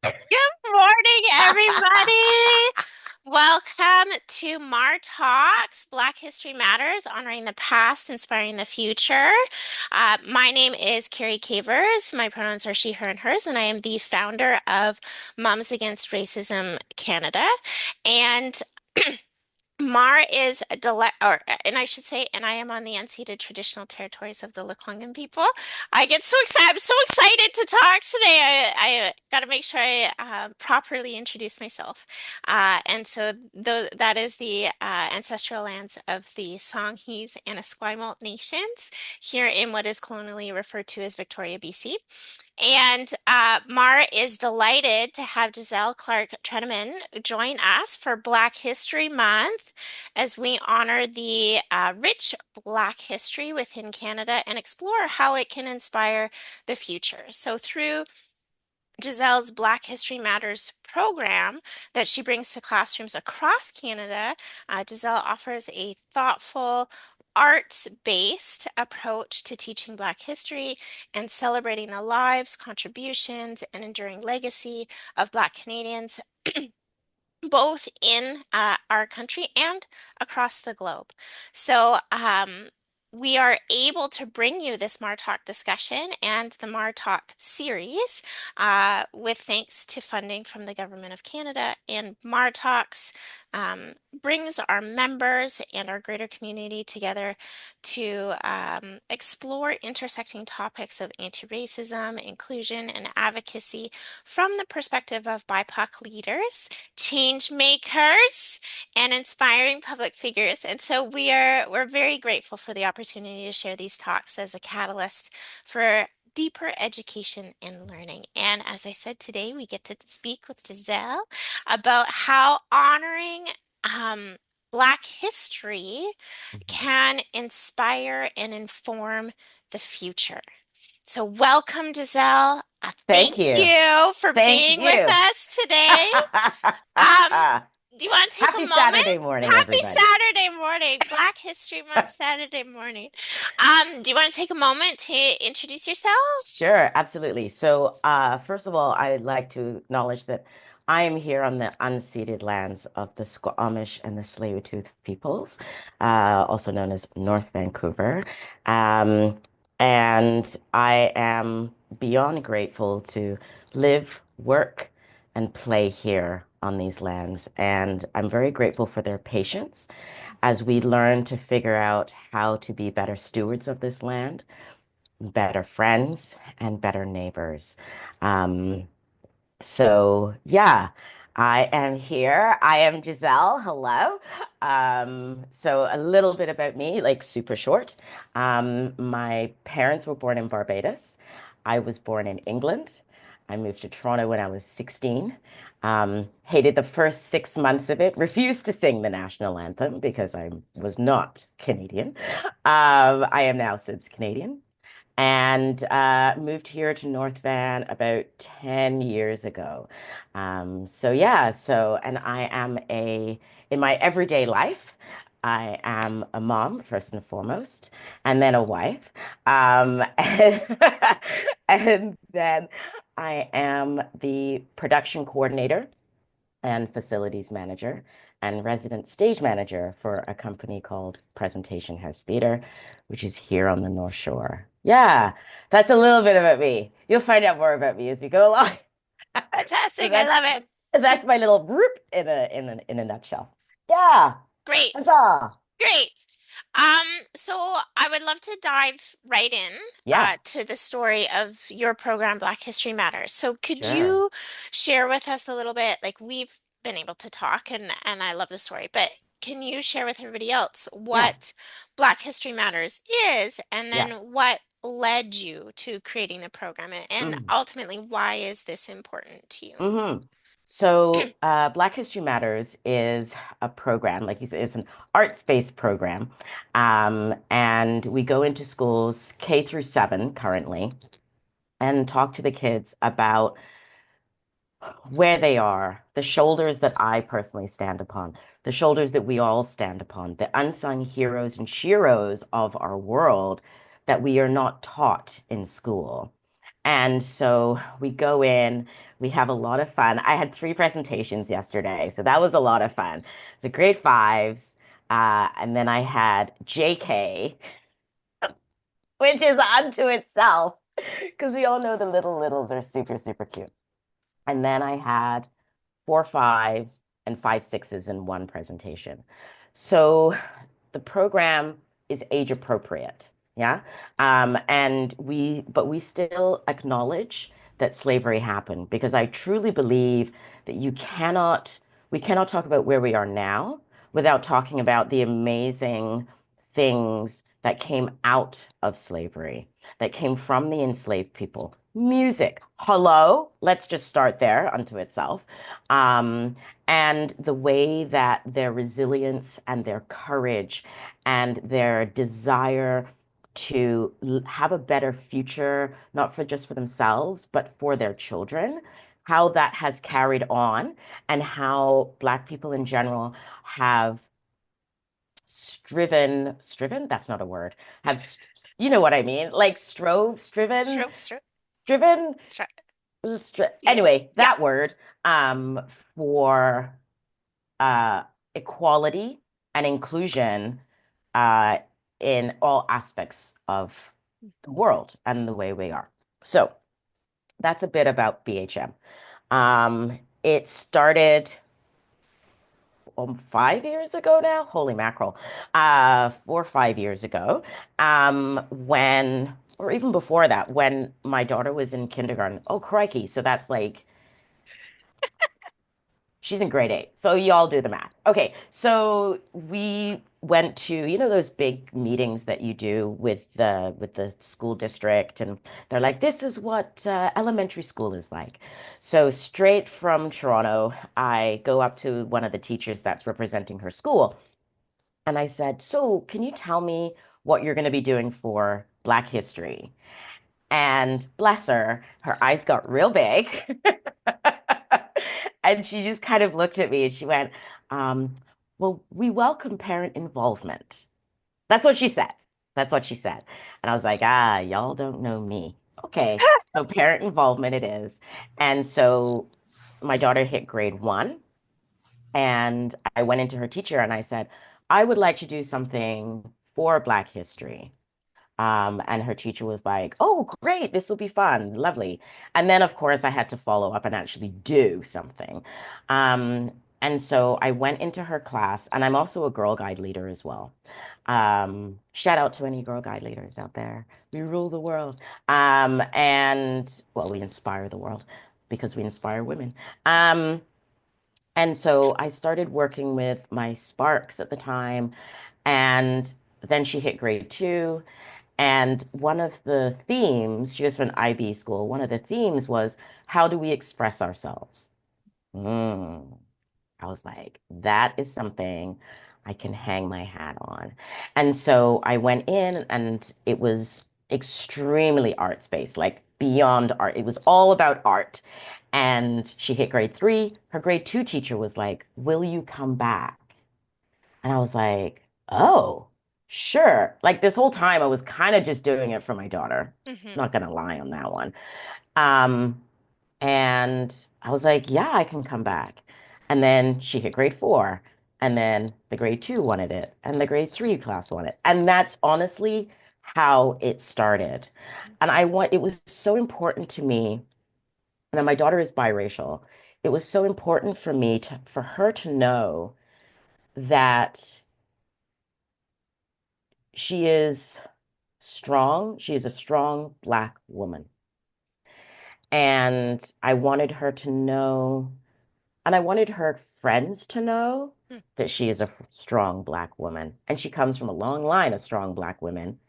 Good morning, everybody. Welcome to MAR Talks, Black History Matters, honoring the past, inspiring the future. My name is Carrie Cavers. My pronouns are she, her, and hers, and I am the founder of Moms Against Racism Canada. And Mar is a and I should say, and I am on the unceded traditional territories of the Lekwungen people. I get so excited. I'm so excited to talk today. I got to make sure I properly introduce myself. And so that is the ancestral lands of the Songhees and Esquimalt nations here in what is colonially referred to as Victoria, B.C. And Mara is delighted to have Giselle Clarke-Trenaman join us for Black History Month as we honor the rich Black history within Canada and explore how it can inspire the future. So, through Giselle's Black History Matters program that she brings to classrooms across Canada, Giselle offers a thoughtful, arts-based approach to teaching Black history and celebrating the lives, contributions, and enduring legacy of Black Canadians both in our country and across the globe. So we are able to bring you this MarTalk discussion and the MarTalk series with thanks to funding from the Government of Canada. And MarTalks brings our members and our greater community together to explore intersecting topics of anti-racism, inclusion, and advocacy from the perspective of BIPOC leaders, change makers, and inspiring public figures. And so we're very grateful for the opportunity to share these talks as a catalyst for deeper education and learning. And as I said today, we get to speak with Giselle about how honoring Black history can inspire and inform the future. So, welcome, Giselle. Thank Thank you. you for Thank being with you. us today. Um, do you want to take a Happy Saturday moment? morning, Happy everybody. Saturday morning, Black History Month Saturday morning. Do you want to take a moment to introduce yourself? Sure, absolutely. So, first of all, I'd like to acknowledge that I am here on the unceded lands of the Squamish and the Tsleil-Waututh peoples, also known as North Vancouver. Um, and I am beyond grateful to live, work, and play here on these lands. And I'm very grateful for their patience as we learn to figure out how to be better stewards of this land, better friends, and better neighbors. Um, yeah, I am here. I am Giselle. Hello. So a little bit about me, like super short. My parents were born in Barbados. I was born in England. I moved to Toronto when I was 16. Hated the first 6 months of it, refused to sing the national anthem because I was not Canadian. I am now since Canadian and moved here to North Van about 10 years ago. And I am in my everyday life, I am a mom, first and foremost, and then a wife. And, and then I am the production coordinator and facilities manager and resident stage manager for a company called Presentation House Theatre, which is here on the North Shore. Yeah, that's a little bit about me. You'll find out more about me as we go along. So Fantastic. I love it. that's my little group in a nutshell. Yeah. Great. Huzzah. Great. So I would love to dive right in Yeah, to the story of your program, Black History Matters. So could sure. you share with us a little bit, like we've been able to talk and I love the story, but can you share with everybody else Yeah, what Black History Matters is and then yeah. what led you to creating the program and Mm. ultimately why is this important to you? hmm Black History Matters is a program, like you said, it's an arts-based program. And we go into schools K through 7 currently and talk to the kids about where they are, the shoulders that I personally stand upon, the shoulders that we all stand upon, the unsung heroes and sheroes of our world that we are not taught in school. And so we go in, we have a lot of fun. I had three presentations yesterday, so that was a lot of fun. So grade fives, and then I had JK, which is unto itself, because we all know the little littles are super, super cute. And then I had four fives and five sixes in one presentation. So the program is age appropriate. Yeah. But we still acknowledge that slavery happened because I truly believe that we cannot talk about where we are now without talking about the amazing things that came out of slavery, that came from the enslaved people. Music, hello, let's just start there unto itself. Um, and the way that their resilience and their courage and their desire to have a better future, not for just for themselves, but for their children, how that has carried on, and how Black people in general have striven, that's not a word, have, you know what I mean? Like Stroke, stroke, striven, stroke. Yeah, anyway, yeah. that word, for uh, equality and inclusion uh, in all aspects of the world and the way we are. So that's a bit about BHM. It started 5 years ago now. Holy mackerel. 4 or 5 years ago, or even before that, when my daughter was in kindergarten. Oh, crikey. So that's like she's in grade 8. So y'all do the math. Okay. So we went to, those big meetings that you do with the school district, and they're like, this is what elementary school is like. So straight from Toronto, I go up to one of the teachers that's representing her school, and I said, so can you tell me what you're going to be doing for Black History? And bless her, her eyes got real big. And she just kind of looked at me and she went, well, we welcome parent involvement. That's what she said. That's what she said. And I was like, y'all don't know me. Okay, so parent involvement it is. And so my daughter hit grade 1, and I went into her teacher and I said, I would like to do something for Black history. And her teacher was like, oh, great, this will be fun, lovely. And then, of course, I had to follow up and actually do something. Um, and so I went into her class, and I'm also a Girl Guide leader as well. Shout out to any Girl Guide leaders out there. We rule the world. And well, we inspire the world because we inspire women. Um, and so I started working with my Sparks at the time, and then she hit grade 2. And one of the themes, she was from an IB school, one of the themes was, how do we express ourselves? Mm. I was like, that is something I can hang my hat on. And so I went in, and it was extremely arts-based, like beyond art. It was all about art. And she hit grade 3. Her grade 2 teacher was like, will you come back? And I was like, oh, sure. Like this whole time, I was kind of just doing it for my daughter. Hmm. Not gonna lie on that one. Um, and I was like, yeah, I can come back. And then she hit grade 4. And then the grade 2 wanted it. And the grade 3 class wanted it. And that's honestly how it started. And it was so important to me. And then my daughter is biracial. It was so important for me for her to know that she is strong. She is a strong Black woman. And I wanted her to know, and I wanted her friends to know that she is a strong Black woman. And she comes from a long line of strong Black women.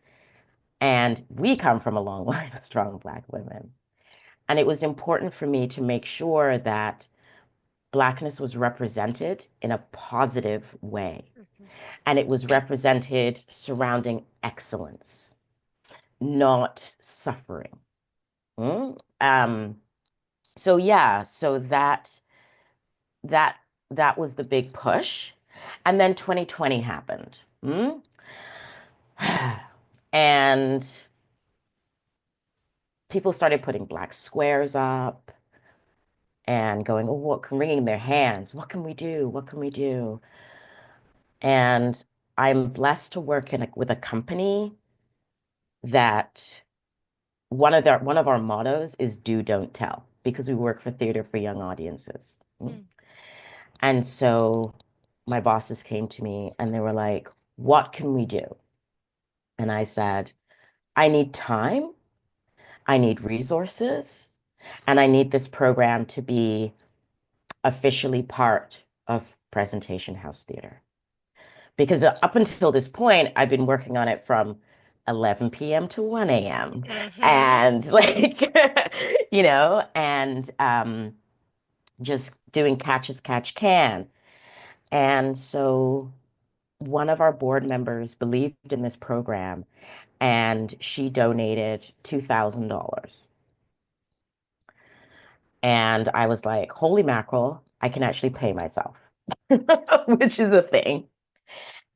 And we come from a long line of strong Black women. And it was important for me to make sure that Blackness was represented in a positive way. Hmm. And it was represented surrounding excellence, not suffering. Mm? So yeah, so that that was the big push. And then 2020 happened. Mm? And people started putting black squares up and going, oh, wringing their hands. What can we do? What can we do? And I'm blessed to work with a company that one of our mottos is do, don't tell, because we work for theater for young audiences. Mm. And so my bosses came to me and they were like, what can we do? And I said, I need time, I need resources, and I need this program to be officially part of Presentation House Theater. Because up until this point, I've been working on it from 11 p.m. to 1 a.m. Hmm. and like, and just doing catch as catch can. And so one of our board members believed in this program and she donated $2,000. And I was like, holy mackerel, I can actually pay myself, which is a thing.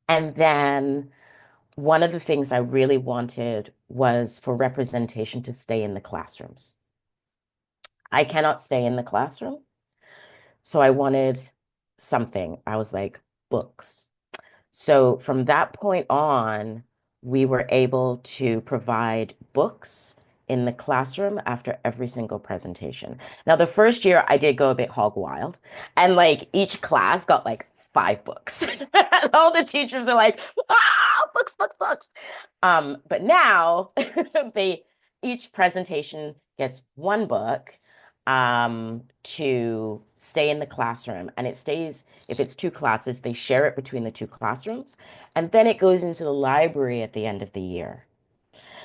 And then one of the things I really wanted was for representation to stay in the classrooms. I cannot stay in the classroom. So I wanted something. I was like, books. So from that point on, we were able to provide books in the classroom after every single presentation. Now, the first year I did go a bit hog wild, and like each class got like 5 books. And all the teachers are like, books, books, books. But now they each presentation gets 1 book to stay in the classroom, and it stays if it's 2 classes, they share it between the 2 classrooms, and then it goes into the library at the end of the year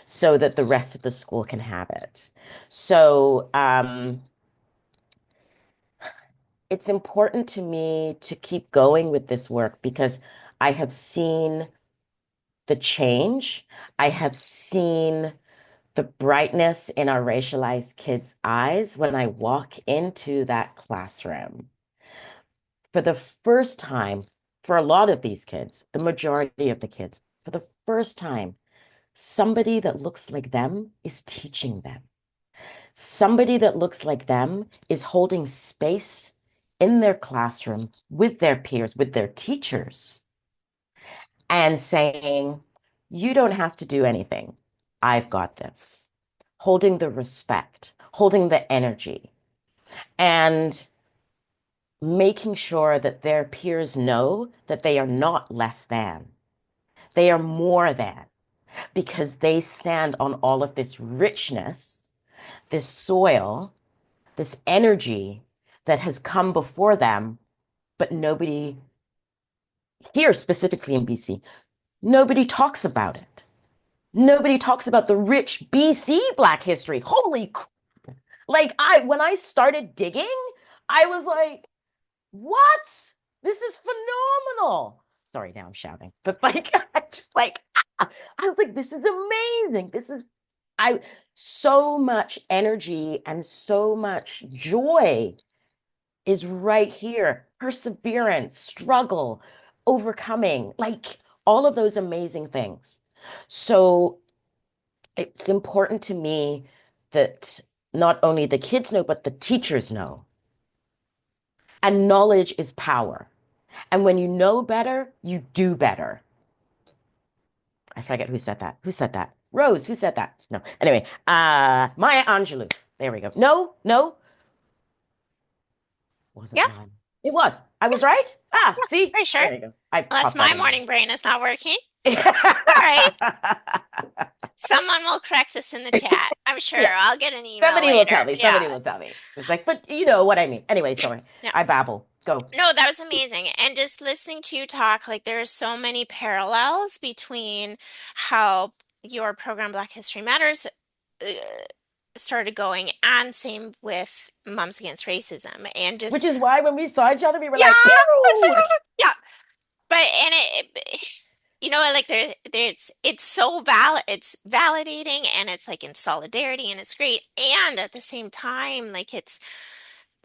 so that the rest of the school can have it. So it's important to me to keep going with this work because I have seen the change. I have seen the brightness in our racialized kids' eyes when I walk into that classroom. For the first time, for a lot of these kids, the majority of the kids, for the first time, somebody that looks like them is teaching them. Somebody that looks like them is holding space in their classroom with their peers, with their teachers, and saying, you don't have to do anything. I've got this. Holding the respect, holding the energy, and making sure that their peers know that they are not less than. They are more than because they stand on all of this richness, this soil, this energy that has come before them, but nobody here, specifically in BC, nobody talks about it. Nobody talks about the rich BC Black history. Holy, like when I started digging, I was like, what? This is phenomenal. Sorry, now I'm shouting, but like, I just like, I was like, this is amazing. I, so much energy and so much joy is right here. Perseverance, struggle, overcoming, like all of those amazing things. So it's important to me that not only the kids know, but the teachers know. And knowledge is power. And when you know better, you do better. I forget who said that. Who said that? Rose, who said that? No. Anyway, Maya Angelou. There we go. No, no, wasn't Yeah, mine. It was. I was right? Ah, yeah, see? pretty sure. There you go. I Unless popped that my in there. morning brain is not working. All right. Someone will correct us in the chat. I'm sure. Yeah. I'll get an email Somebody will later. tell me. Somebody Yeah. will tell me. It's like, but you know what I mean. Anyway, sorry. Yeah. I babble. Go. No, that was amazing. And just listening to you talk, like there are so many parallels between how your program Black History Matters uh, started going and same with Moms Against Racism and Which just is why when we saw each other, we were yeah, like, pew! yeah. But and you know, like there's it's so it's validating and it's like in solidarity and it's great. And at the same time, like it's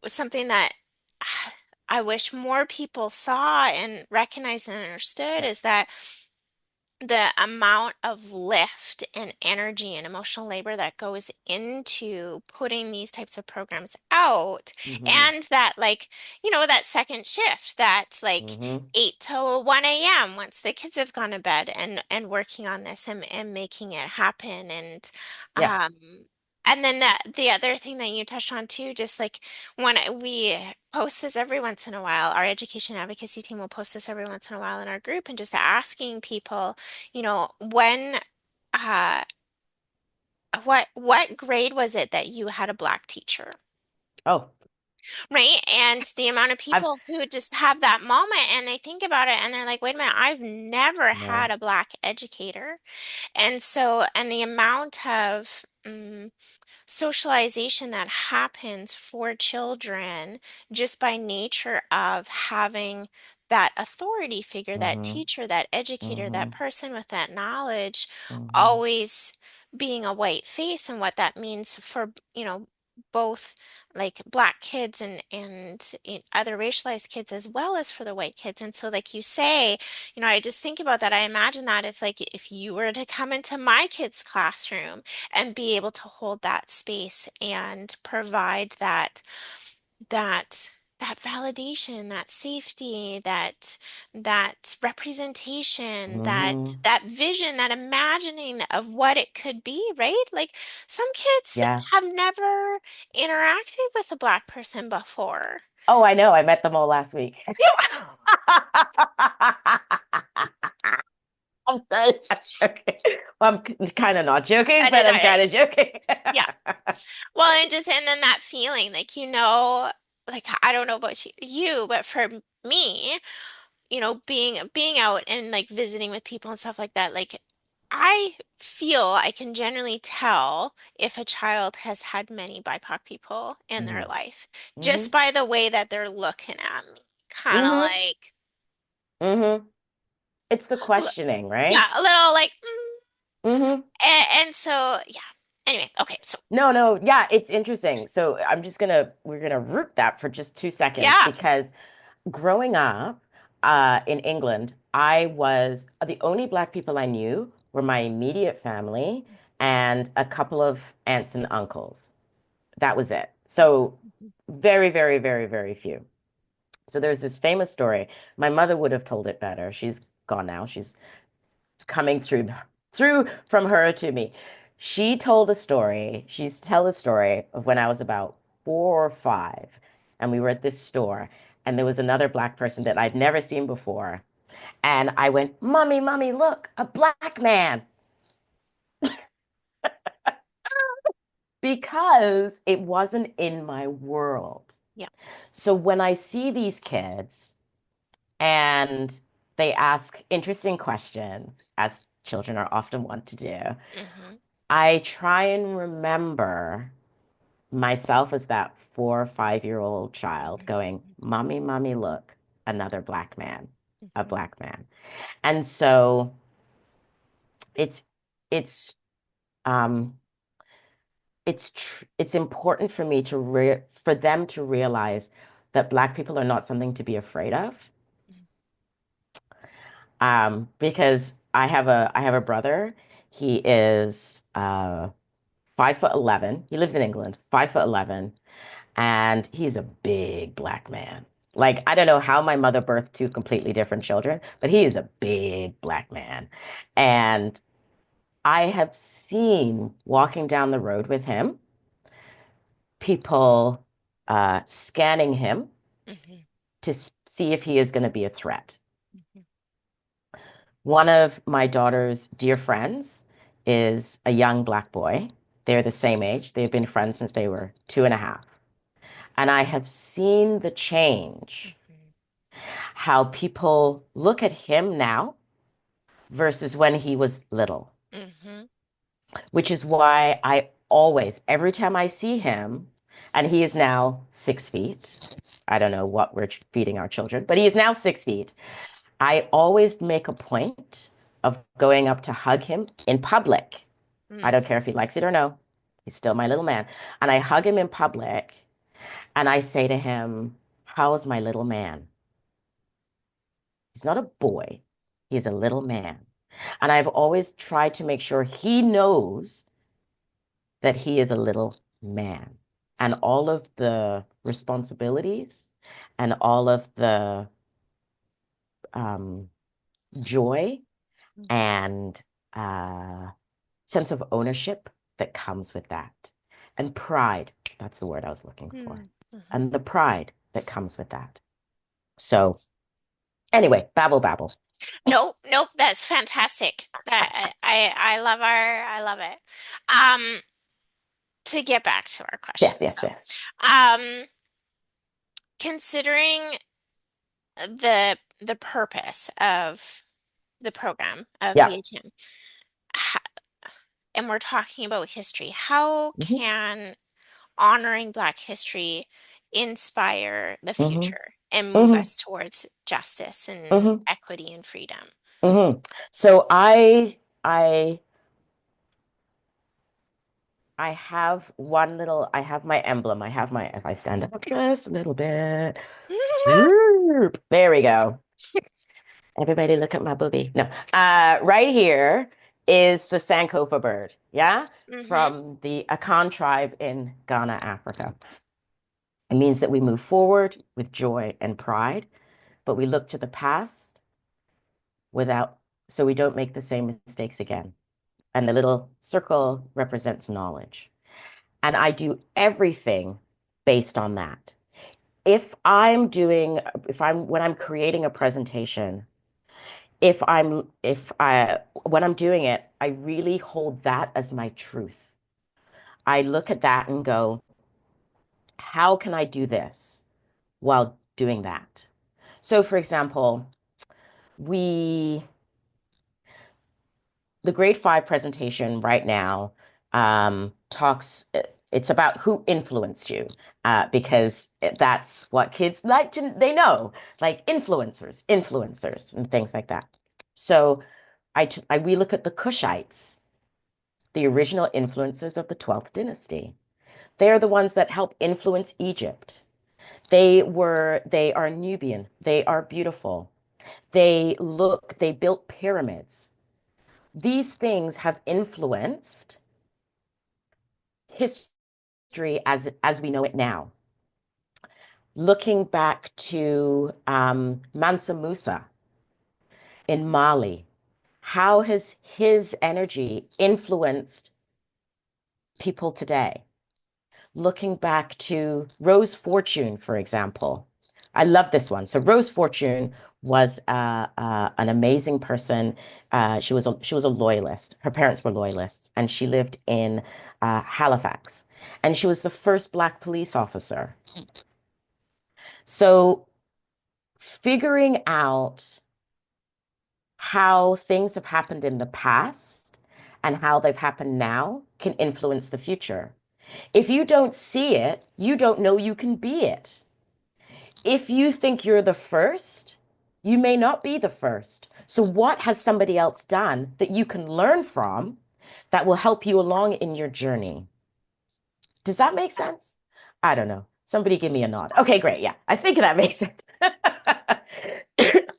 something that I wish more people saw and recognized and understood Yeah. is that the amount of lift and energy and emotional labor that goes into putting these types of programs out, Hmm. and that, like, that second shift, that like Hmm. 8 to 1 a.m. once the kids have gone to bed, and working on this, and making it happen. Yeah. Um and then the other thing that you touched on too, just like, when we post this every once in a while, our education advocacy team will post this every once in a while in our group, and just asking people, when, uh, what grade was it that you had a black teacher, Oh, right? And the amount of I've people who just have that moment, and they think about it, and they're like, wait a minute, I've never had no. a black educator. And so, and the amount of socialization that happens for children just by nature of having that authority figure, that Hmm. teacher, that educator, that Hmm. person with that knowledge, Hmm. always being a white face, and what that means for, both like black kids and other racialized kids, as well as for the white kids. And so, like you say, I just think about that. I imagine that if you were to come into my kids' classroom and be able to hold that space and provide that that validation, that safety, that representation, that Hmm. that vision, that imagining of what it could be, right? Like, some kids Yeah. have never interacted with a black person before. Oh, I know. I met them all last week. I'm joking. Well, I'm kind of not joking, I did, but I'm kind I, of joking. yeah. Well, and then that feeling, like, like, I don't know about you, but for me, being out and like visiting with people and stuff like that, like, I can generally tell if a child has had many BIPOC people in their Hmm. life, just Hmm. by the way that they're looking at me, kind of Hmm. like, Hmm. It's the questioning, right? yeah, a little like, Hmm. and so, yeah. Anyway, okay, so, No, no, yeah, it's interesting. So we're gonna root that for just 2 seconds yeah. because growing up in England, I was the only black people I knew were my immediate family and a couple of aunts and uncles. That was it. So very, very, very, very few. So there's this famous story. My mother would have told it better. She's gone now. She's coming through from her to me. She told a story. She used to tell a story of when I was about 4 or 5, and we were at this store, and there was another black person that I'd never seen before. And I went, "Mommy, mommy, look, a black man," because it wasn't in my world. Yeah. So when I see these kids and they ask interesting questions, as children are often wont to do, Hmm. I try and remember myself as that 4 or 5-year-old child going, "Mommy, mommy, look, another black man, a Hmm. black man." And so it's it's um it's important for me to re for them to realize that black people are not something to be afraid of. Because I have a brother. He is 5'11". He lives in England, 5'11", and he's a big black man. Like, I don't know how my mother birthed two completely different children, but he is a big black man. And I have seen walking down the road with him, people scanning him Hmm. to see if he is going to be a threat. Hmm. One of my daughter's dear friends is a young black boy. They're the same age. They've been friends since they were 2.5. And I have seen the change, Hmm. how people look at him now versus when he was little, Hmm. which is why I always, every time I see him, and he is now 6 feet. I don't know what we're feeding our children, but he is now 6 feet. I always make a point of going up to hug him in public. I don't care if he likes it or no. He's still my little man. And I hug him in public and I say to him, "How's my little man?" He's not a boy. He's a little man. And I've always tried to make sure he knows that he is a little man and all of the responsibilities and all of the um, joy and uh, sense of ownership that comes with that. And pride, that's the word I was looking for. Mm-hmm. And the pride that comes with that. So, anyway, babble, babble. Nope, nope, that's fantastic. That I love it. Um, to get back to our Yes, questions yes, yes. though. Considering the purpose of the program of Yeah. BHM, and we're talking about history, how Hmm. can honoring Black history inspire the Hmm. future and move Hmm. us towards justice and Hmm. equity and freedom? Hmm. So I have one little, I have my emblem. I have my, if I stand up just a little bit. Whoop. There we go. Everybody look at my booby. No. Right here is the Sankofa bird, yeah? Mm-hmm. From the Akan tribe in Ghana, Africa. It means that we move forward with joy and pride, but we look to the past without, so we don't make the same mistakes again. And the little circle represents knowledge. And I do everything based on that. If I'm doing, if I'm, when I'm creating a presentation, if I, when I'm doing it, I really hold that as my truth. I look at that and go, how can I do this while doing that? So, for example, we, the grade five presentation right now talks, it's about who influenced you, because that's what kids like to, they know, like influencers, and things like that. So we look at the Kushites, the original influencers of the 12th dynasty. They're the ones that help influence Egypt. They are Nubian. They are beautiful. They built pyramids. These things have influenced history as we know it now. Looking back to Mansa Musa in Mali, how has his energy influenced people today? Looking back to Rose Fortune, for example. I love this one. So Rose Fortune was an amazing person. She was a loyalist. Her parents were loyalists, and she lived in Halifax. And she was the first Black police officer. So figuring out how things have happened in the past and how they've happened now can influence the future. If you don't see it, you don't know you can be it. If you think you're the first, you may not be the first. So, what has somebody else done that you can learn from that will help you along in your journey? Does that make sense? I don't know. Somebody give me a nod. Okay, great. Yeah, I think that makes sense.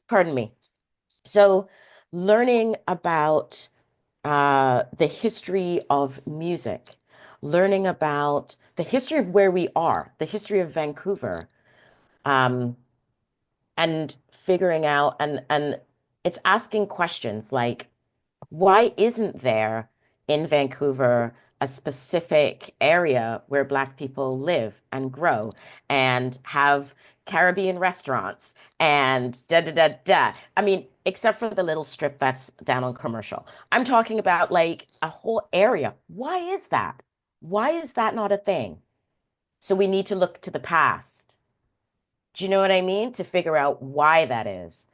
Pardon me. So, learning about the history of music, learning about the history of where we are, the history of Vancouver, um, and figuring out and it's asking questions like, why isn't there in Vancouver a specific area where Black people live and grow and have Caribbean restaurants and da da da da. I mean, except for the little strip that's down on Commercial. I'm talking about like a whole area. Why is that? Why is that not a thing? So we need to look to the past. Do you know what I mean? To figure out why that is.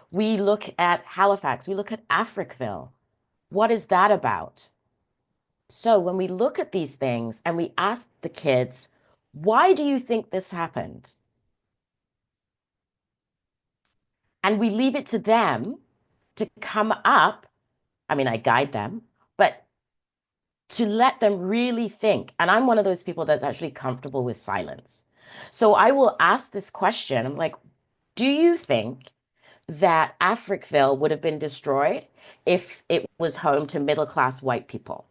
We look at Halifax, we look at Africville. What is that about? So when we look at these things and we ask the kids, why do you think this happened? And we leave it to them to come up. I mean, I guide them, but to let them really think. And I'm one of those people that's actually comfortable with silence. So I will ask this question. I'm like, do you think that Africville would have been destroyed if it was home to middle class white people.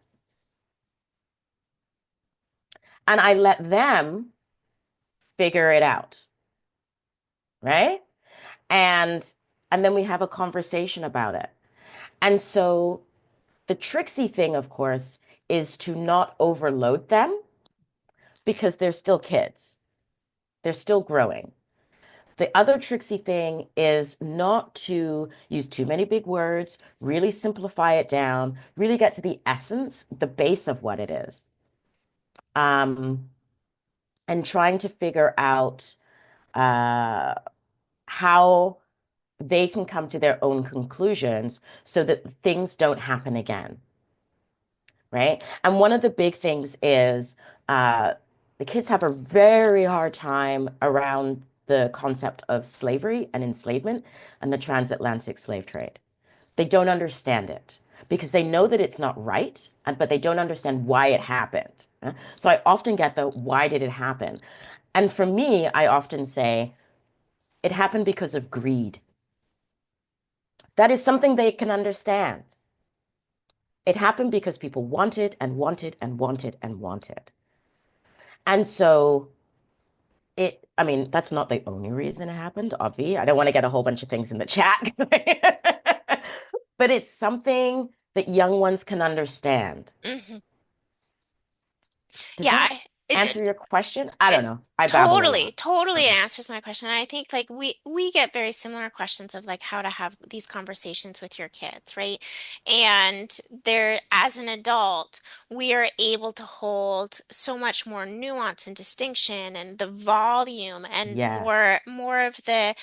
And I let them figure it out, right? And and then we have a conversation about it. And so the tricksy thing, of course, is to not overload them because they're still kids. They're still growing. The other tricksy thing is not to use too many big words, really simplify it down, really get to the essence, the base of what it is. Um, and trying to figure out uh, how they can come to their own conclusions so that things don't happen again, right? And one of the big things is uh, the kids have a very hard time around the concept of slavery and enslavement and the transatlantic slave trade. They don't understand it because they know that it's not right, but they don't understand why it happened. So I often get the why did it happen? And for me, I often say it happened because of greed. That is something they can understand. It happened because people wanted and wanted and wanted and wanted. And so I mean, that's not the only reason it happened, obvi. I don't want to get a whole bunch of things in the chat. But it's something that young ones can understand. Hmm. Does Yeah, that answer your question? I it don't know. I babble a totally, lot. totally Okay. answers my question. And I think like we get very similar questions of like how to have these conversations with your kids, right? And there, as an adult, we are able to hold so much more nuance and distinction and the volume and Yes. more of that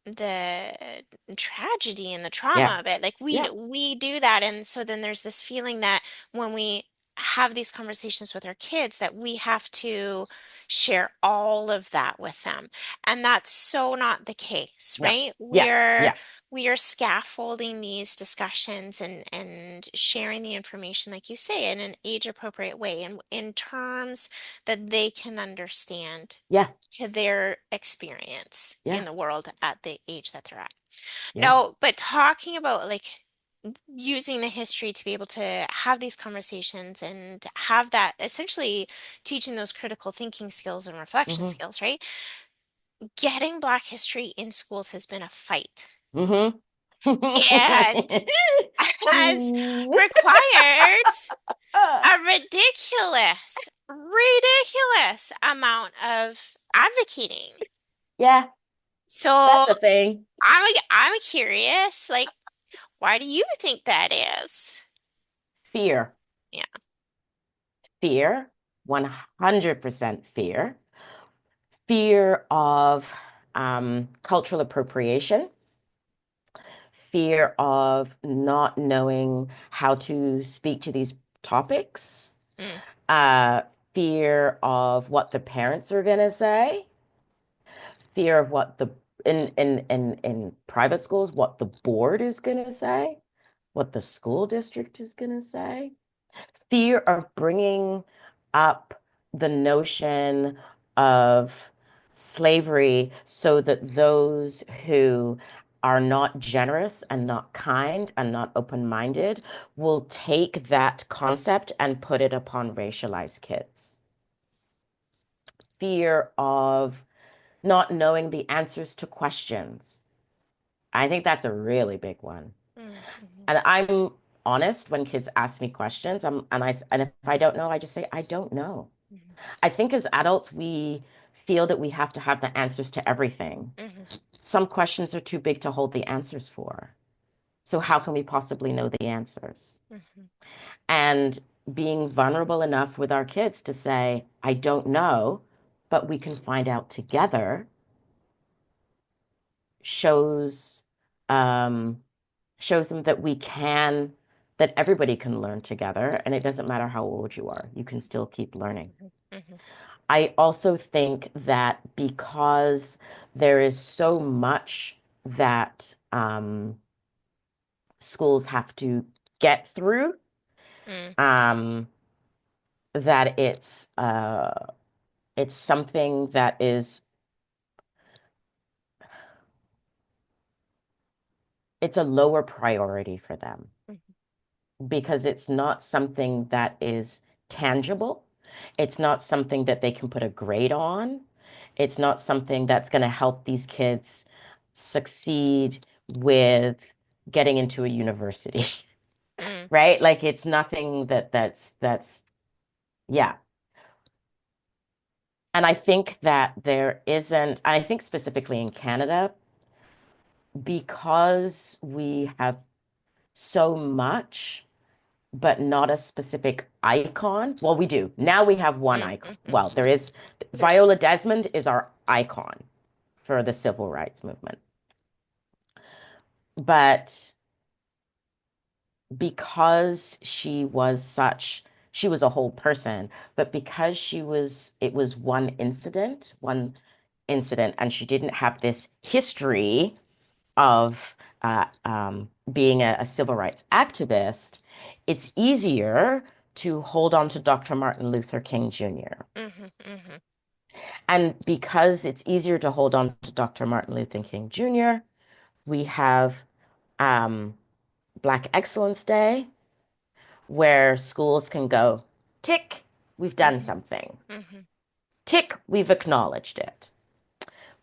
the tragedy and the trauma Yeah. of it. Like Yeah. we do that, and so then there's this feeling that when we have these conversations with our kids that we have to share all of that with them. And that's so not the case, No. right? Yeah. Yeah. We are scaffolding these discussions and sharing the information, like you say, in an age appropriate way and in terms that they can understand Yeah. to their experience in Yeah. the world at the age that they're at. Yeah. No, but talking about like using the history to be able to have these conversations and have that essentially teaching those critical thinking skills and reflection Mm-hmm. skills, right? Getting Black history in schools has been a fight Mm-hmm. and has required a ridiculous amount of advocating. Yeah, So that's a thing. I'm curious, like, why do you think that is? Fear. Yeah. Fear. 100% fear. Fear of cultural appropriation. Fear of not knowing how to speak to these topics. Mm, Uh, Fear of what the parents are going to say. Fear of what the in private schools, what the board is going to say, what the school district is going to say. Fear of bringing up the notion of slavery so that those who are not generous and not kind and not open-minded will take that concept and put it upon racialized kids. Fear of not knowing the answers to questions. I think that's a really big one. mm, mhm, And I'm honest when kids ask me questions. And if I don't know, I just say I don't know. mhm, I think as adults we feel that we have to have the answers to everything. mhm, Some questions are too big to hold the answers for. So how can we possibly know the answers? mhm, And being vulnerable enough with our kids to say, I don't know, but we can find out together shows um, shows them that that everybody can learn together, and it doesn't matter how old you are, you can still keep learning. mhm, mhm, I also think that because there is so much that schools have to get through, mm, um, that it's something that is it's a lower priority for them Mhm. because it's not something that is tangible. It's not something that they can put a grade on. It's not something that's going to help these kids succeed with getting into a university, Mm, right? Like it's nothing that's yeah. And I think that there isn't, I think specifically in Canada, because we have so much, but not a specific icon. Well, we do. Now we have one mm, icon. mhm. Well, there is There's, Viola Desmond is our icon for the civil rights movement. But because she was a whole person, but because it was one incident, and she didn't have this history of being a civil rights activist, it's easier to hold on to Dr. Martin Luther King Jr. mhm, mhm, And because it's easier to hold on to Dr. Martin Luther King Jr., we have um, Black Excellence Day, where schools can go, tick, we've done mhm, something. mhm. Tick, we've acknowledged it.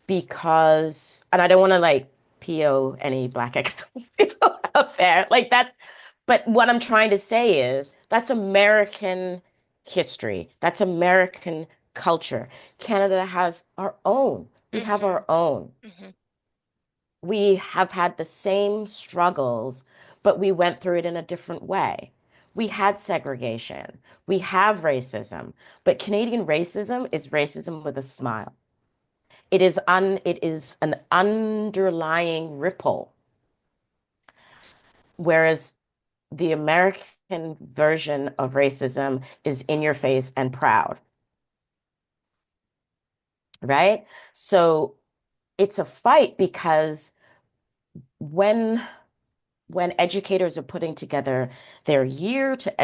Because, and I don't want to like PO any Black excellence people out there. Like that's, but what I'm trying to say is that's American history. That's American culture. Canada has our own. We have Mhm, our own. mhm, We have had the same struggles, but we went through it in a different way. We had segregation. We have racism, but Canadian racism is racism with a smile. It is an underlying ripple, whereas the American version of racism is in your face and proud, right? So it's a fight because when when educators are putting together their year to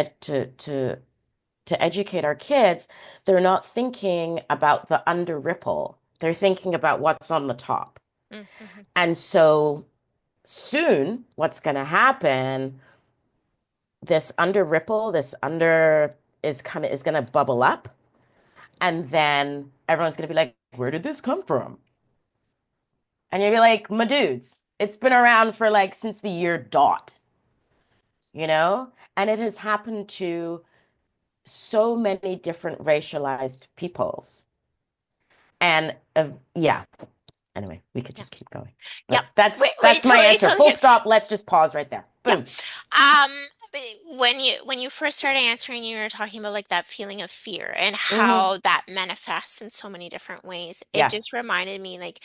educate our kids, they're not thinking about the under ripple. They're thinking about what's on the top. mhm, mhm, And so soon, what's going to happen, this under ripple, this under is going to bubble up, and then everyone's going to be like, "Where did this come from?" And you'll be like, "My dudes, it's been around for like since the year dot, you know?" And it has happened to so many different racialized peoples. And yeah, anyway, we could yeah. just keep going. Yep. But Wait, wait, that's my totally, answer. totally Full good. stop. Let's just pause right there. Yeah. Boom. Um, but when you first started answering, you were talking about like that feeling of fear and Hmm. how that manifests in so many different ways. It Yeah. just reminded me like,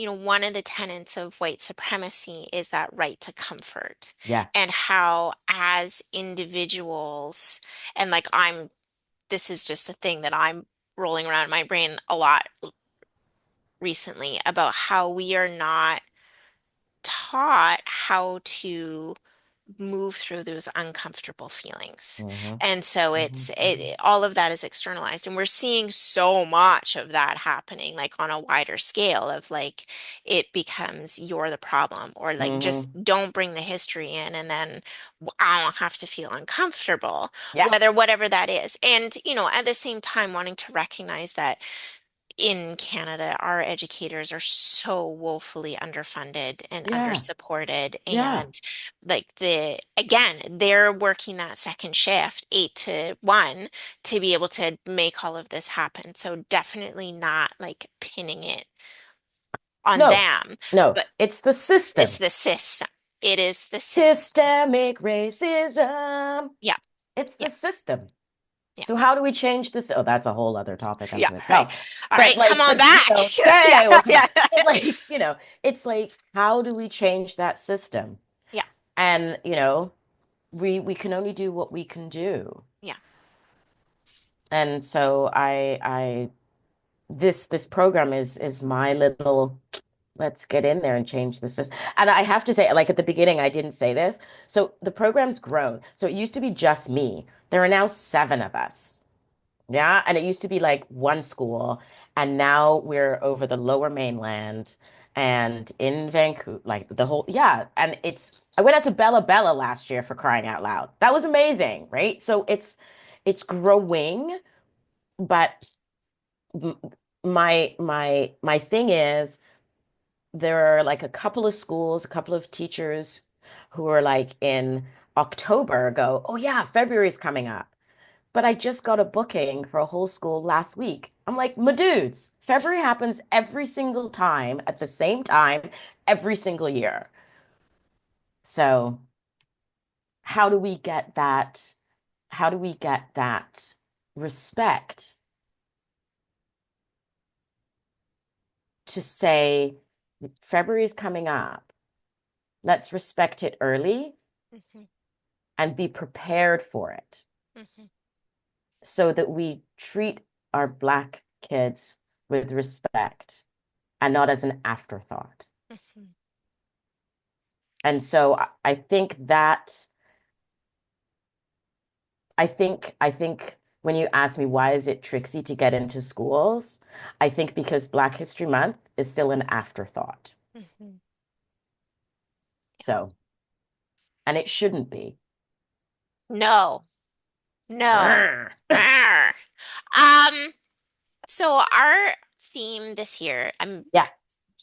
one of the tenets of white supremacy is that right to comfort, Yeah. and how as individuals, and like this is just a thing that I'm rolling around in my brain a lot recently about how we are not taught how to move through those uncomfortable feelings. Hmm. And so Hmm. all of that is externalized. And we're seeing so much of that happening, like on a wider scale of like it becomes you're the problem, or like just Hmm. don't bring the history in and then I don't have to feel uncomfortable, Yeah. whatever that is. And, at the same time wanting to recognize that in Canada, our educators are so woefully underfunded and Yeah. undersupported. Yeah. And like again, they're working that second shift, 8 to 1, to be able to make all of this happen. So definitely not like pinning it on No. them, No. but It's the it's system. the system. It is the system. Systemic racism. Yeah, It's yeah, the system. yeah, So how do we change this? Oh, that's a whole other topic yeah, unto right. itself. All But right, come like on the, back. yeah, yeah, Yeah, yeah, we'll come yeah, back. But like, it's like, how do we change that system? yeah, And, we can only do what we can do. yeah. And so this program is my little, let's get in there and change the system. And I have to say, like at the beginning, I didn't say this. So the program's grown. So it used to be just me. There are now seven of us. Yeah. And it used to be like one school. And now we're over the lower mainland. And in Vancouver, like the whole, yeah. And I went out to Bella Bella last year for crying out loud. That was amazing, right? So it's growing, but m- my thing is there are like a couple of schools, a couple of teachers who are like in October go, oh yeah, February's coming up. But I just got a booking for a whole school last week. I'm like, my dudes, February happens every single time at the same time, every single year. So how do we get that? How do we get that respect to say February is coming up? Let's respect it early Mhm, and be prepared for it mhm, so that we treat our Black kids with respect and not as an afterthought. mhm. And so I think that I think when you ask me why is it tricksy to get into schools, I think because Black History Month is still an afterthought. Mhm. So, and it shouldn't be. No, no. Arr. Um, so our theme this year, I'm Yeah.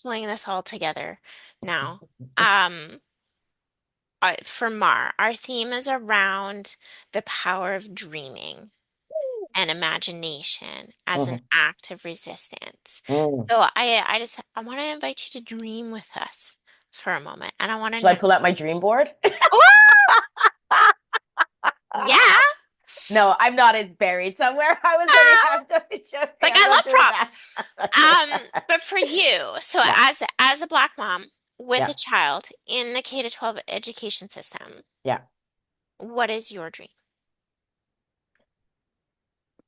pulling this all together now. For our theme is around the power of dreaming and imagination as an Mhm. act of resistance. Mm. So I want to invite you to dream with us for a moment, and I want to Shall I know. pull out my dream board? Oh, yeah. No, I'm not. It's buried somewhere. I was only Ah, half done joking. like I'm I not love doing props. that. But for you, so Yeah, as a Black mom with a yeah, child in the K to 12 education system, yeah. what is your dream?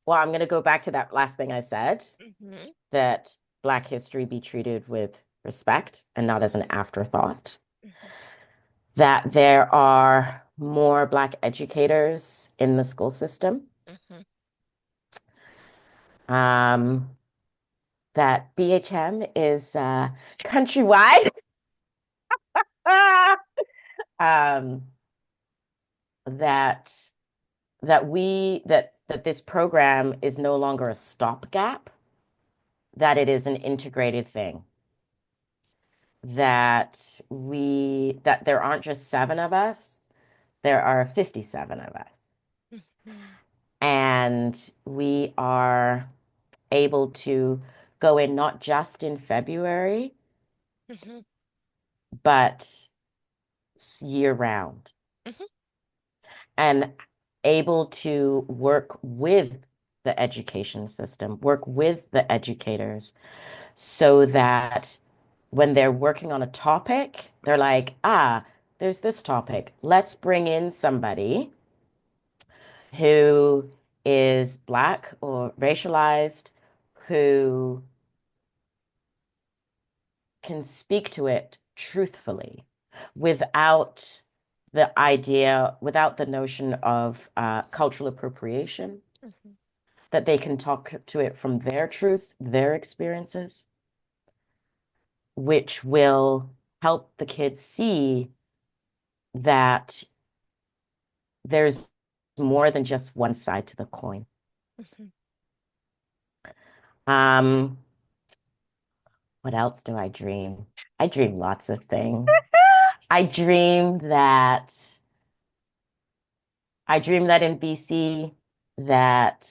Well, I'm going to go back to that last thing I said, Hmm. that Black history be treated with respect and not as an afterthought. Hmm. That there are more Black educators in the school system. Hmm. Um, that BHM is countrywide. um, that that this program is no longer a stopgap, that it is an integrated thing. That there aren't just seven of us, there are 57 of us. Hmm. And we are able to go in not just in February, Hmm. but year round, Hmm. and able to work with the education system, work with the educators so that when they're working on a topic, they're like, ah, there's this topic. Let's bring in somebody who is Black or racialized, who can speak to it truthfully without without the notion of cultural appropriation, Hmm. that they can talk to it from their truth, their experiences, which will help the kids see that there's more than just one side to the coin. Hmm. Um, what else do I dream? I dream lots of things. I dream that I dream that in BC that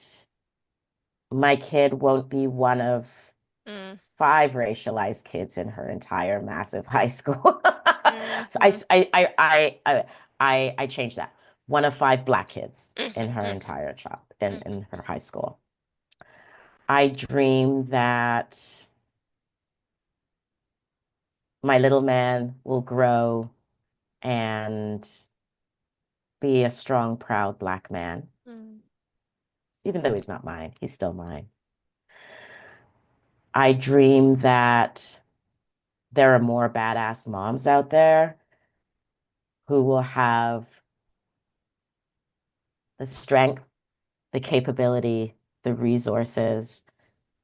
my kid won't be one of Hmm. five racialized kids in her entire massive high school. So Hmm. I changed that. One of five Black kids in her Hmm. entire child Hmm. in her high school. I dream that my little man will grow and be a strong, proud Black man. Hmm. Even though he's not mine, he's still mine. I dream that there are more badass moms out there who will have the strength, the capability, the resources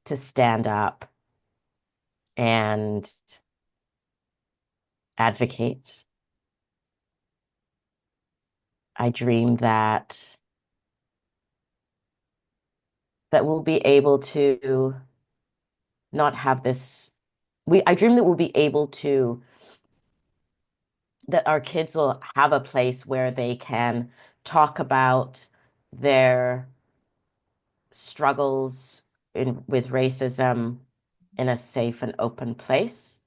to stand up and advocate. I dream that we'll be able to not have this. I dream that we'll be able to that our kids will have a place where they can talk about their struggles with racism in a safe and open place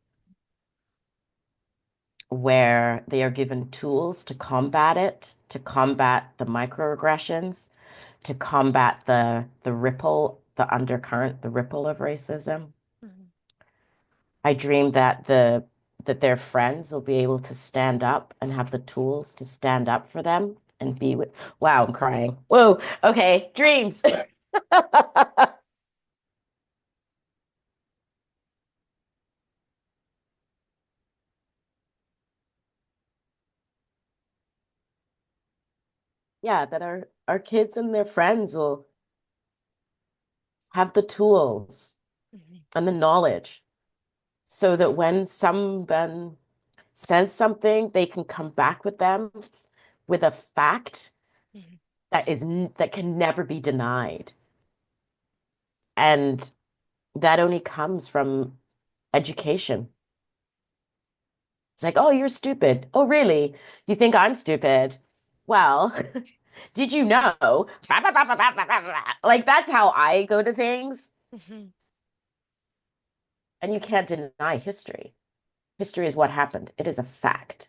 where they are given tools to combat it, to combat the microaggressions, to combat the ripple, the undercurrent, the ripple of racism. Mhm. I dream that their friends will be able to stand up and have the tools to stand up for them and be with. Wow, I'm crying. Whoa, okay, dreams. Yeah, that our kids and their friends will have the tools Mhm. and the knowledge so that when someone says something, they can come back with them with a fact Mhm. that can never be denied. And that only comes from education. It's like, oh, you're stupid. Oh, really? You think I'm stupid? Well, did you know? Like, that's how I go to things. Mhm. And you can't deny history. History is what happened, it is a fact.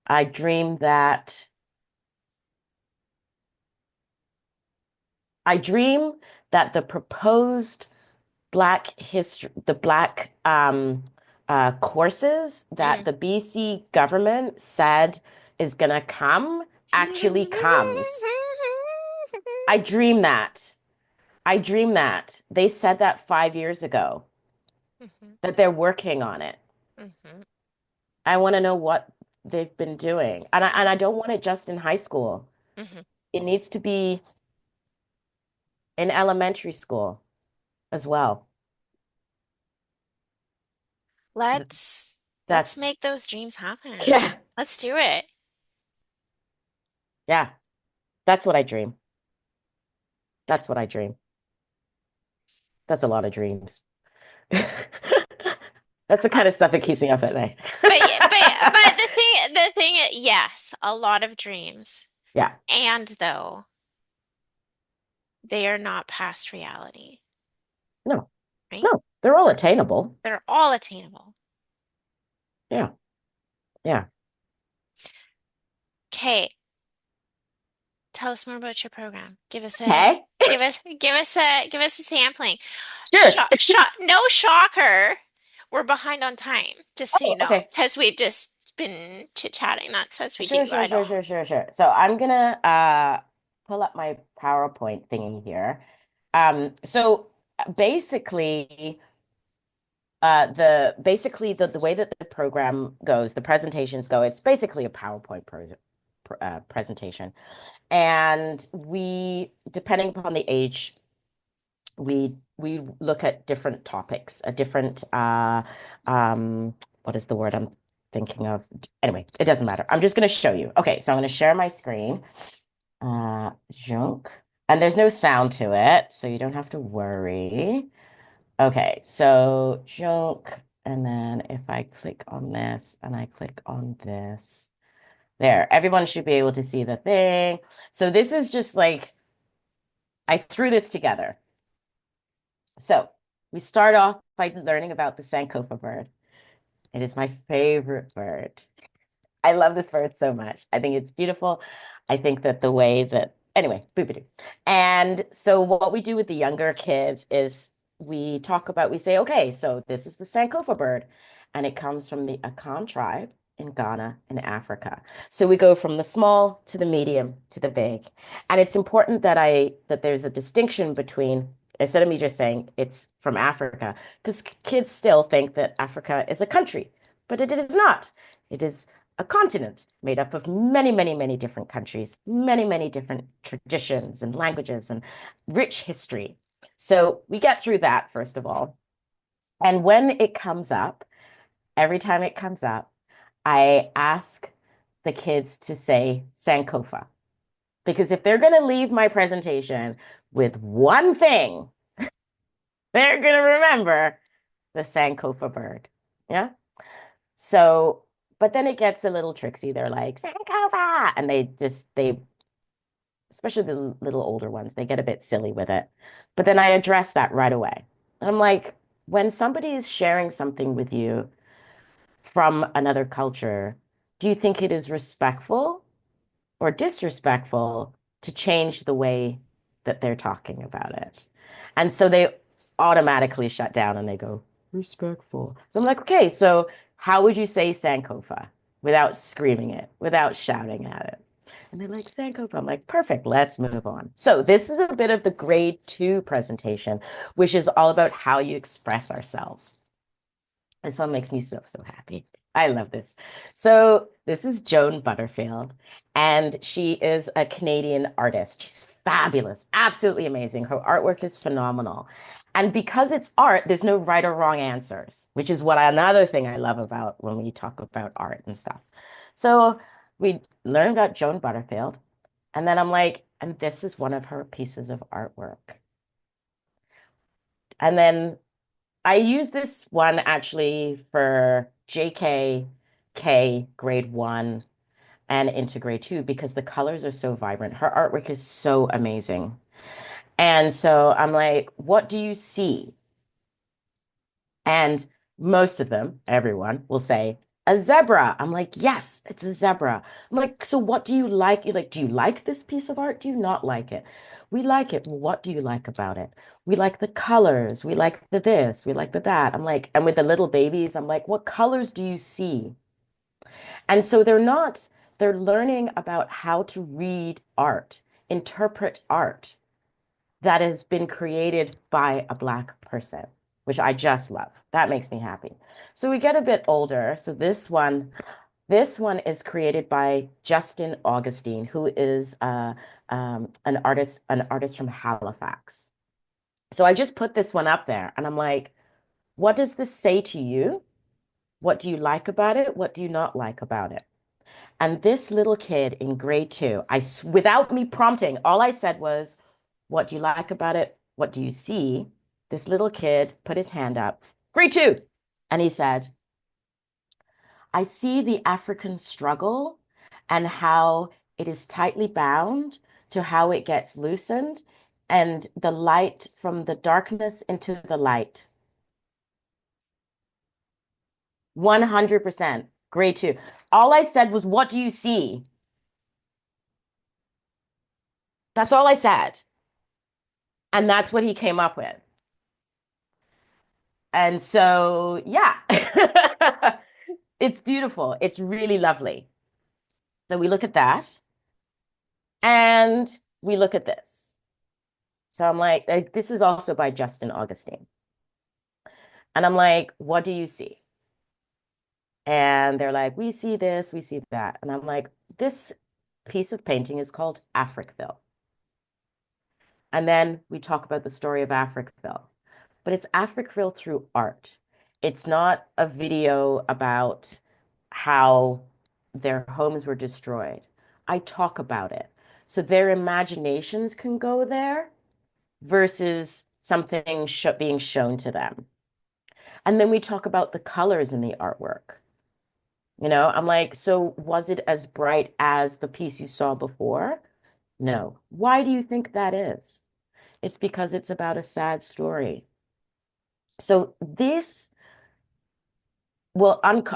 I dream that, I dream that the proposed the Black courses that Mhm. the BC government said is gonna come actually comes. I dream that. I dream that. They said that 5 years ago, Mhm. that they're working on it. Mhm. I want to know what they've been doing. And I Mhm. don't want it just in high school. Mhm. It needs to be in elementary school as well. Let's That's make those dreams happen. yeah, Let's do it. yeah. That's what I dream. That's what I dream. That's a lot of dreams. That's the Uh, kind of stuff that keeps me up at night. but the thing, yes, a lot of dreams. Yeah. And though they are not past reality, No, right? no, they're all attainable. They're all attainable. Yeah. Yeah. Okay, tell us more about your program. Okay. Give us a sampling. Sure. No shocker. We're behind on time, just so you Oh, know, okay. because we've just been chit-chatting. That's as we Sure, do. sure, I sure, know. sure, sure, sure. So I'm gonna pull up my PowerPoint thingy here. So basically the way that the program goes, the presentations go, it's basically a PowerPoint presentation. And depending upon the age, we look at different topics, a different what is the word I'm thinking of? Anyway, it doesn't matter. I'm just going to show you. Okay, so I'm going to share my screen. Junk. And there's no sound to it, so you don't have to worry. Okay, so junk, and then if I click on this and I click on this, there, everyone should be able to see the thing. So this is just like I threw this together. So we start off by learning about the Sankofa bird. It is my favorite bird. I love this bird so much. I think it's beautiful. I think that the way that, anyway, boopity. And so what we do with the younger kids is we say, okay, so this is the Sankofa bird, and it comes from the Akan tribe in Ghana in Africa. So we go from the small to the medium to the big. And it's important that there's a distinction between, instead of me just saying it's from Africa, because kids still think that Africa is a country, but it is not. It is a continent made up of many, many, many different countries, many, many different traditions and languages and rich history. So we get through that, first of all. And when it comes up, every time it comes up, I ask the kids to say Sankofa. Because if they're going to leave my presentation with one thing, they're going to remember the Sankofa bird. Yeah. So, but then it gets a little tricksy. They're like, Sankofa. And especially the little older ones, they get a bit silly with it. But then I address that right away. And I'm like, when somebody is sharing something with you from another culture, do you think it is respectful or disrespectful to change the way that they're talking about it? And so they automatically shut down and they go, respectful. So I'm like, okay, so how would you say Sankofa without screaming it, without shouting at it? And they're like, Sankofa. I'm like, perfect, let's move on. So this is a bit of the grade 2 presentation, which is all about how you express ourselves. This one makes me so, so happy. I love this. So, this is Joan Butterfield, and she is a Canadian artist. She's fabulous, absolutely amazing. Her artwork is phenomenal. And because it's art, there's no right or wrong answers, which is what another thing I love about when we talk about art and stuff. So, we learned about Joan Butterfield, and then I'm like, and this is one of her pieces of artwork. And then I use this one actually for JKK grade 1 and into grade 2 because the colors are so vibrant. Her artwork is so amazing. And so I'm like, what do you see? And most of them, everyone, will say a zebra. I'm like, yes, it's a zebra. I'm like, so what do you like? You're like, do you like this piece of art? Do you not like it? We like it. Well, what do you like about it? We like the colors. We like the this. We like the that. I'm like, and with the little babies, I'm like, what colors do you see? And so they're learning about how to read art, interpret art that has been created by a Black person, which I just love. That makes me happy. So we get a bit older. So this one is created by Justin Augustine, who is an artist from Halifax. So I just put this one up there, and I'm like, what does this say to you? What do you like about it? What do you not like about it? And this little kid in grade 2, without me prompting, all I said was, what do you like about it? What do you see? This little kid put his hand up, grade 2, and he said, I see the African struggle and how it is tightly bound to how it gets loosened and the light from the darkness into the light. 100%. Grade 2. All I said was, what do you see? That's all I said. And that's what he came up with. And so, yeah, it's beautiful. It's really lovely. So we look at that and we look at this. So I'm like, this is also by Justin Augustine. And I'm like, what do you see? And they're like, we see this, we see that. And I'm like, this piece of painting is called Africville. And then we talk about the story of Africville. But it's Africville through art. It's not a video about how their homes were destroyed. I talk about it. So their imaginations can go there versus something being shown to them. And then we talk about the colors in the artwork. I'm like, so was it as bright as the piece you saw before? No. Why do you think that is? It's because it's about a sad story. So this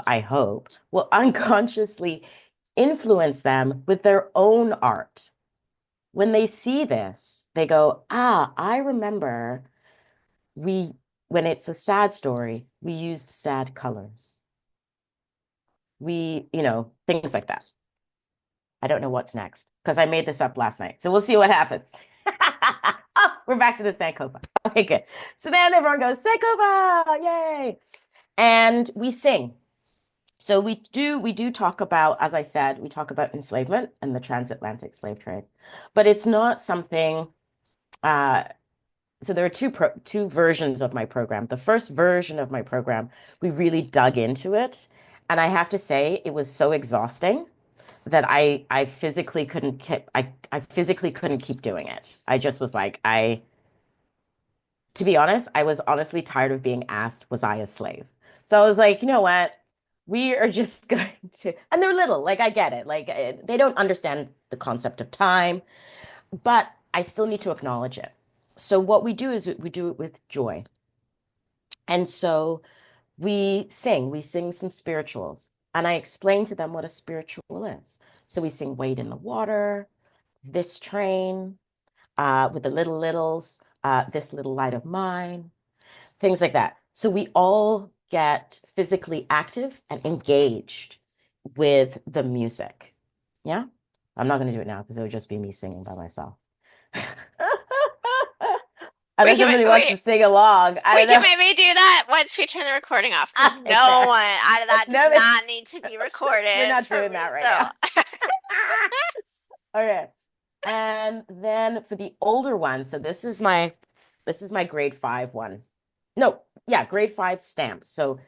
I hope, will unconsciously influence them with their own art. When they see this, they go, I remember we, when it's a sad story, we used sad colors. Things like that. I don't know what's next because I made this up last night. So we'll see what happens. Oh, we're back to the Sankofa. Okay, good. So then everyone goes, Sankofa, yay. And we sing. So we do talk about, as I said, we talk about enslavement and the transatlantic slave trade, but it's not something uh, So there are two versions of my program. The first version of my program, we really dug into it, and I have to say it was so exhausting that I physically couldn't keep I physically couldn't keep doing it. I just was like I to be honest, I was honestly tired of being asked, was I a slave? So I was like, you know what? We are just going to, and they're little, like I get it. Like they don't understand the concept of time, but I still need to acknowledge it. So what we do is we do it with joy. And so we sing some spirituals, and I explain to them what a spiritual is. So we sing Wade in the Water, This Train, with the little littles, This Little Light of Mine, things like that. So we all get physically active and engaged with the music. Yeah. I'm not going to do it now because it would just be me singing by myself. We Unless can somebody wants we to sing along. I we don't can know. maybe do that once we turn the recording off because It's no fair. one out of that does No, not need to be we're recorded not for doing me. that right now. So Okay. And then for the older ones, so this is my grade 5 one. No, yeah, grade 5 stamps. So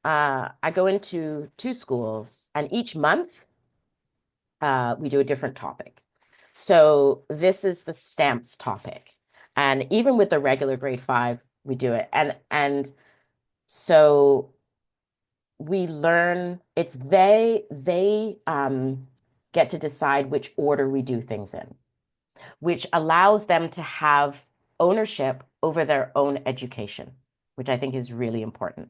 I go into two schools, and each month we do a different topic. So this is the stamps topic. And even with the regular grade 5, we do it. And so we learn it's they get to decide which order we do things in, which allows them to have ownership over their own education, which I think is really important.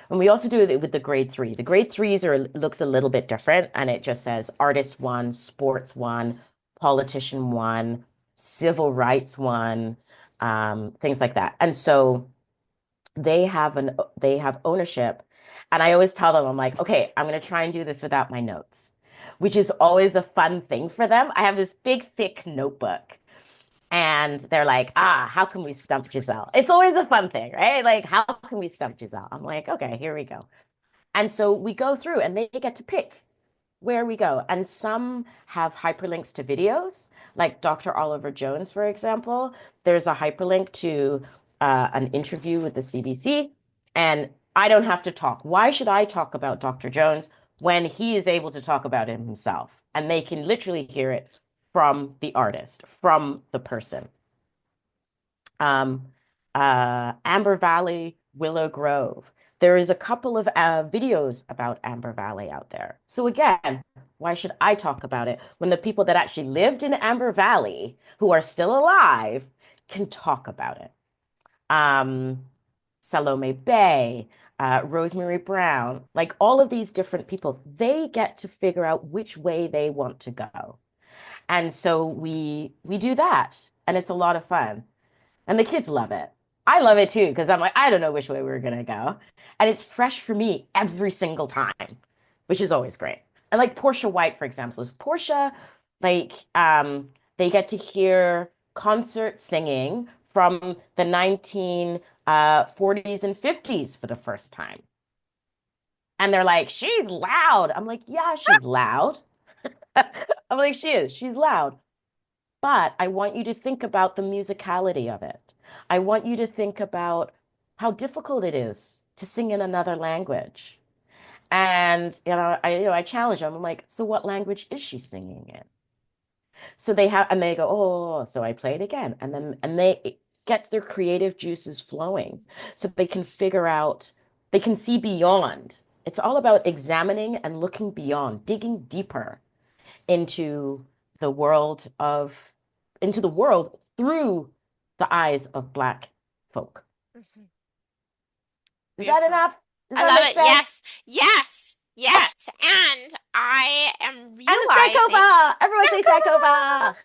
And we also do it with the grade 3. The grade 3s looks a little bit different, and it just says artist one, sports one, politician one, civil rights one, things like that. And so they have ownership. And I always tell them, I'm like, okay, I'm gonna try and do this without my notes, which is always a fun thing for them. I have this big, thick notebook. And they're like, how can we stump Giselle? It's always a fun thing, right? Like, how can we stump Giselle? I'm like, okay, here we go. And so we go through and they get to pick where we go. And some have hyperlinks to videos, like Dr. Oliver Jones, for example. There's a hyperlink to an interview with the CBC, and I don't have to talk. Why should I talk about Dr. Jones when he is able to talk about him himself? And they can literally hear it from the artist, from the person. um, Amber Valley, Willow Grove. There is a couple of videos about Amber Valley out there. So again, why should I talk about it when the people that actually lived in Amber Valley, who are still alive, can talk about it? Um, Salome Bay, Rosemary Brown, like all of these different people, they get to figure out which way they want to go. And so we do that, and it's a lot of fun. And the kids love it. I love it too, because I'm like, I don't know which way we're gonna go. And it's fresh for me every single time, which is always great. And like Portia White, for example. So Portia, like, they get to hear concert singing from the 1940s and 50s for the first time. And they're like, she's loud. I'm like, yeah, she's loud. I'm like, she is. She's loud. But I want you to think about the musicality of it. I want you to think about how difficult it is to sing in another language. And I challenge them. I'm like, so what language is she singing in? So they go, oh, so I play it again. It gets their creative juices flowing so they can figure out, they can see beyond. It's all about examining and looking beyond, digging deeper into the world of into the world through the eyes of Black folk. Mhm. Is that Beautiful. enough? Does I that love make it. sense? Yes, yes, yes. And I am And realizing, Sankofa! Everyone say Vancouver. Sankofa!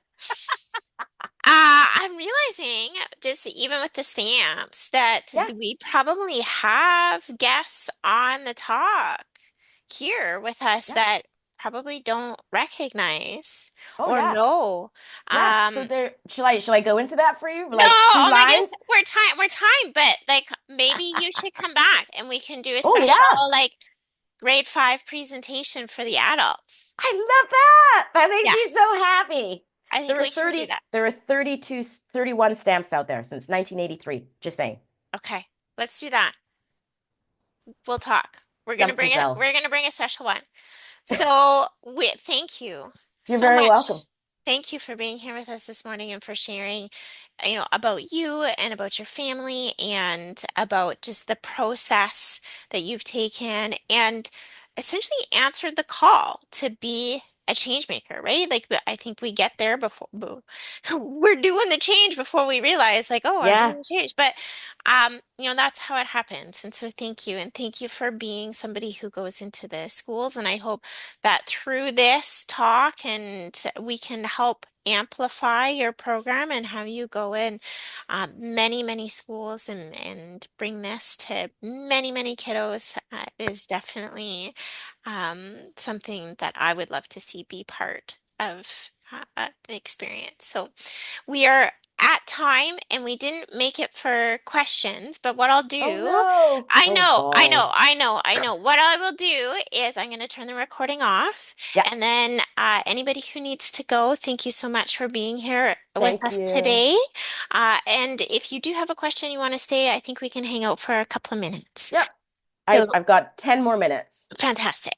I'm realizing just even with the stamps that Yeah, we probably have guests on the talk here with us yeah. that probably don't recognize Oh or yeah. know. Yeah. So Um, there shall I go into that for you? no, Like two oh my goodness, lines? we're time, but like maybe you should come back and we can do a Oh special yeah. like grade 5 presentation for the adults. I love that. That makes me Yes. so happy. I think we should do that. There are 32, 31 stamps out there since 1983. Just saying. Okay, let's do that. We'll talk. Stump Giselle. We're gonna bring a special one. So thank you You're so very welcome. much. Thank you for being here with us this morning and for sharing, about you and about your family and about just the process that you've taken and essentially answered the call to be a change maker, right? Like I think we get there before we're doing the change before we realize like, oh, I'm doing Yeah. the change. But that's how it happens. And so thank you. And thank you for being somebody who goes into the schools. And I hope that through this talk and we can help amplify your program and have you go in many, many schools and bring this to many, many kiddos is definitely something that I would love to see be part of the experience. So we are at time and we didn't make it for questions, but what I'll Oh do, no. I Oh know, I know, boy. I know, I know. What I will do is I'm going to turn the recording off Yeah. and then anybody who needs to go, thank you so much for being here with Thank us you. today. And if you do have a question you want to stay, I think we can hang out for a couple of minutes. Yep. So I've got 10 more minutes. fantastic.